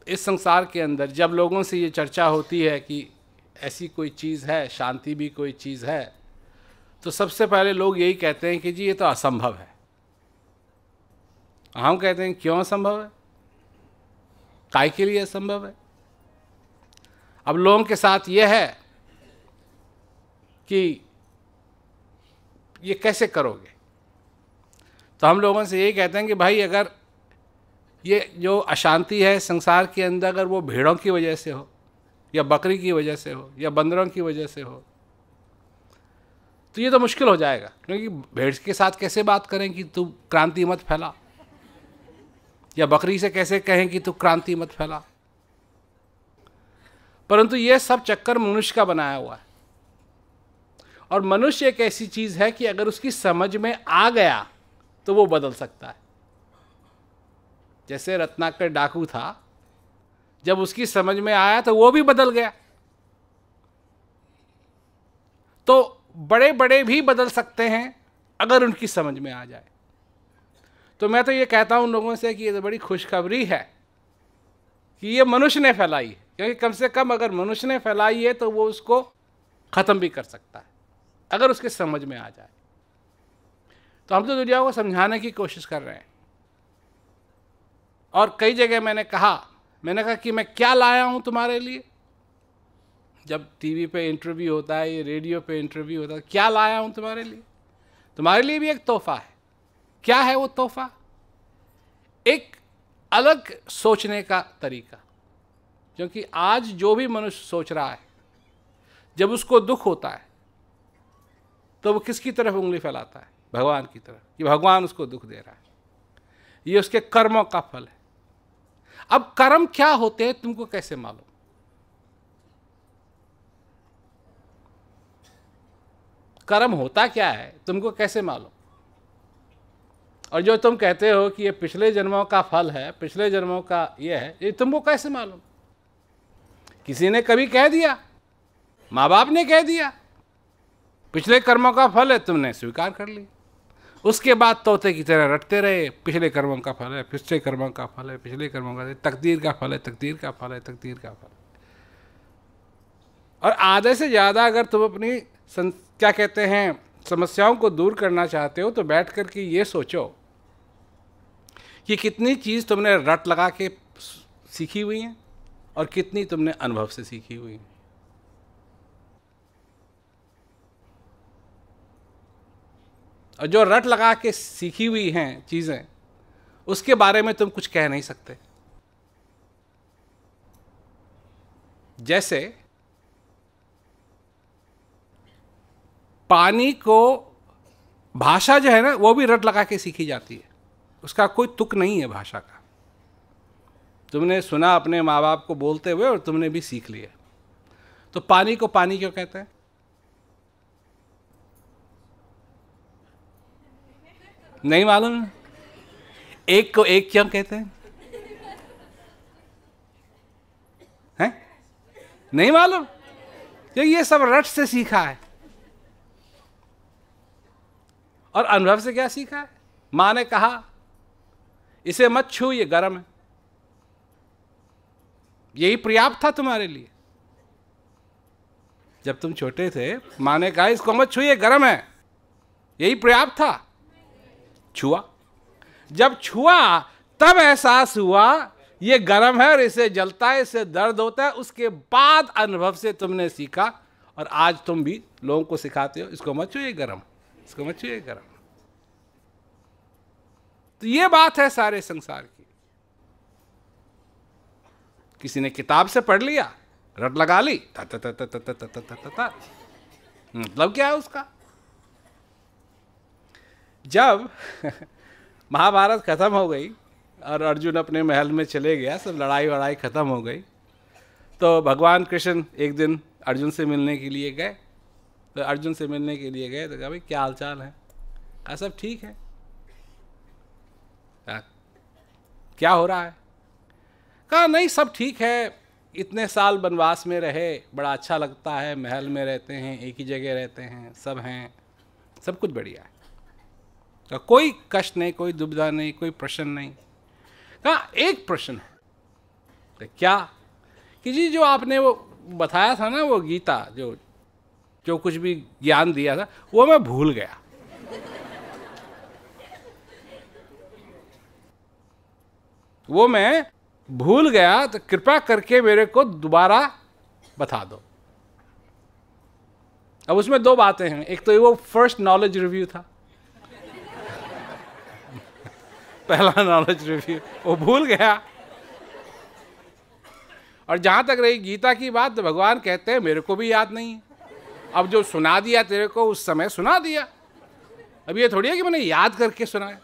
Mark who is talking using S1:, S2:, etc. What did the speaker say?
S1: इस संसार के अंदर जब लोगों से ये चर्चा होती है कि ऐसी कोई चीज़ है, शांति भी कोई चीज़ है, तो सबसे पहले लोग यही कहते हैं कि जी ये तो असंभव है। हम कहते हैं क्यों असंभव है, काय के लिए असंभव है। अब लोगों के साथ ये है कि ये कैसे करोगे, तो हम लोगों से यही कहते हैं कि भाई अगर ये जो अशांति है संसार के अंदर, अगर वो भेड़ों की वजह से हो या बकरी की वजह से हो या बंदरों की वजह से हो, तो ये तो मुश्किल हो जाएगा, क्योंकि भेड़ के साथ कैसे बात करें कि तू क्रांति मत फैला, या बकरी से कैसे कहें कि तू क्रांति मत फैला। परंतु ये सब चक्कर मनुष्य का बनाया हुआ है, और मनुष्य एक ऐसी चीज है कि अगर उसकी समझ में आ गया तो वो बदल सकता है। जैसे रत्नाकर डाकू था, जब उसकी समझ में आया तो वो भी बदल गया, तो बड़े बड़े भी बदल सकते हैं अगर उनकी समझ में आ जाए। तो मैं तो ये कहता हूं उन लोगों से कि ये तो बड़ी खुशखबरी है कि ये मनुष्य ने फैलाई है, क्योंकि कम से कम अगर मनुष्य ने फैलाई है तो वो उसको खत्म भी कर सकता है अगर उसके समझ में आ जाए। तो हम तो दुनिया को समझाने की कोशिश कर रहे हैं, और कई जगह मैंने कहा कि मैं क्या लाया हूं तुम्हारे लिए। जब टीवी पे इंटरव्यू होता है, ये रेडियो पे इंटरव्यू होता है, क्या लाया हूं तुम्हारे लिए। तुम्हारे लिए भी एक तोहफा है। क्या है वो तोहफा? एक अलग सोचने का तरीका। क्योंकि आज जो भी मनुष्य सोच रहा है, जब उसको दुख होता है तो वो किसकी तरफ उंगली फैलाता है? भगवान की तरफ, कि भगवान उसको दुख दे रहा है। ये उसके कर्मों का फल है। अब कर्म क्या होते हैं तुमको कैसे मालूम? कर्म होता क्या है तुमको कैसे मालूम? और जो तुम कहते हो कि ये पिछले जन्मों का फल है, पिछले जन्मों का ये है, ये तुमको कैसे मालूम? किसी ने कभी कह दिया? माँ बाप ने कह दिया पिछले कर्मों का फल है, तुमने स्वीकार कर ली। उसके बाद तोते की तरह रटते रहे, पिछले कर्मों का फल है, पिछले कर्मों का फल है, पिछले कर्मों का, तकदीर का फल है, तकदीर का फल है, तकदीर का फल है। और आधे से ज़्यादा अगर तुम अपनी क्या कहते हैं समस्याओं को दूर करना चाहते हो, तो बैठ कर के ये सोचो कि कितनी चीज़ तुमने रट लगा के सीखी हुई हैं और कितनी तुमने अनुभव से सीखी हुई हैं। और जो रट लगा के सीखी हुई हैं चीज़ें, उसके बारे में तुम कुछ कह नहीं सकते। जैसे पानी को, भाषा जो है ना, वो भी रट लगा के सीखी जाती है, उसका कोई तुक नहीं है भाषा का। तुमने सुना अपने माँ बाप को बोलते हुए और तुमने भी सीख लिया। तो पानी को पानी क्यों कहते हैं? नहीं मालूम? एक को एक क्यों कहते हैं? हैं? नहीं मालूम? क्योंकि ये सब रट से सीखा है। और अनुभव से क्या सीखा है? माँ ने कहा इसे मत छू, ये गर्म है। यही पर्याप्त था तुम्हारे लिए। जब तुम छोटे थे, माँ ने कहा इसको मत छू, ये गर्म है, यही पर्याप्त था। छुआ, जब छुआ तब एहसास हुआ ये गर्म है और इसे जलता है, इसे दर्द होता है। उसके बाद अनुभव से तुमने सीखा, और आज तुम भी लोगों को सिखाते हो इसको मत छू, ये गर्म, इसको मत छू, ये गर्म। तो ये बात है सारे संसार की। किसी ने किताब से पढ़ लिया, रट लगा ली, मतलब क्या है उसका? जब महाभारत खत्म हो गई और अर्जुन अपने महल में चले गया, सब लड़ाई वड़ाई खत्म हो गई, तो भगवान कृष्ण एक दिन अर्जुन से मिलने के लिए गए। तो अर्जुन से मिलने के लिए गए तो कहा भाई क्या हाल चाल है? कहा सब ठीक है। क्या हो रहा है? कहा नहीं सब ठीक है, इतने साल वनवास में रहे, बड़ा अच्छा लगता है, महल में रहते हैं, एक ही जगह रहते हैं, सब हैं, सब कुछ बढ़िया है। कहा कोई कष्ट नहीं, कोई दुविधा नहीं, कोई प्रश्न नहीं। कहा एक प्रश्न है। तो क्या कि जी जो आपने वो बताया था ना, वो गीता जो कुछ भी ज्ञान दिया था वो मैं भूल गया। वो मैं भूल गया, तो कृपा करके मेरे को दोबारा बता दो। अब उसमें दो बातें हैं, एक तो वो फर्स्ट नॉलेज रिव्यू था, पहला नॉलेज रिव्यू वो भूल गया। और जहां तक रही गीता की बात, तो भगवान कहते हैं मेरे को भी याद नहीं है। अब जो सुना दिया तेरे को उस समय सुना दिया, अब ये थोड़ी है कि मैंने याद करके सुनाया।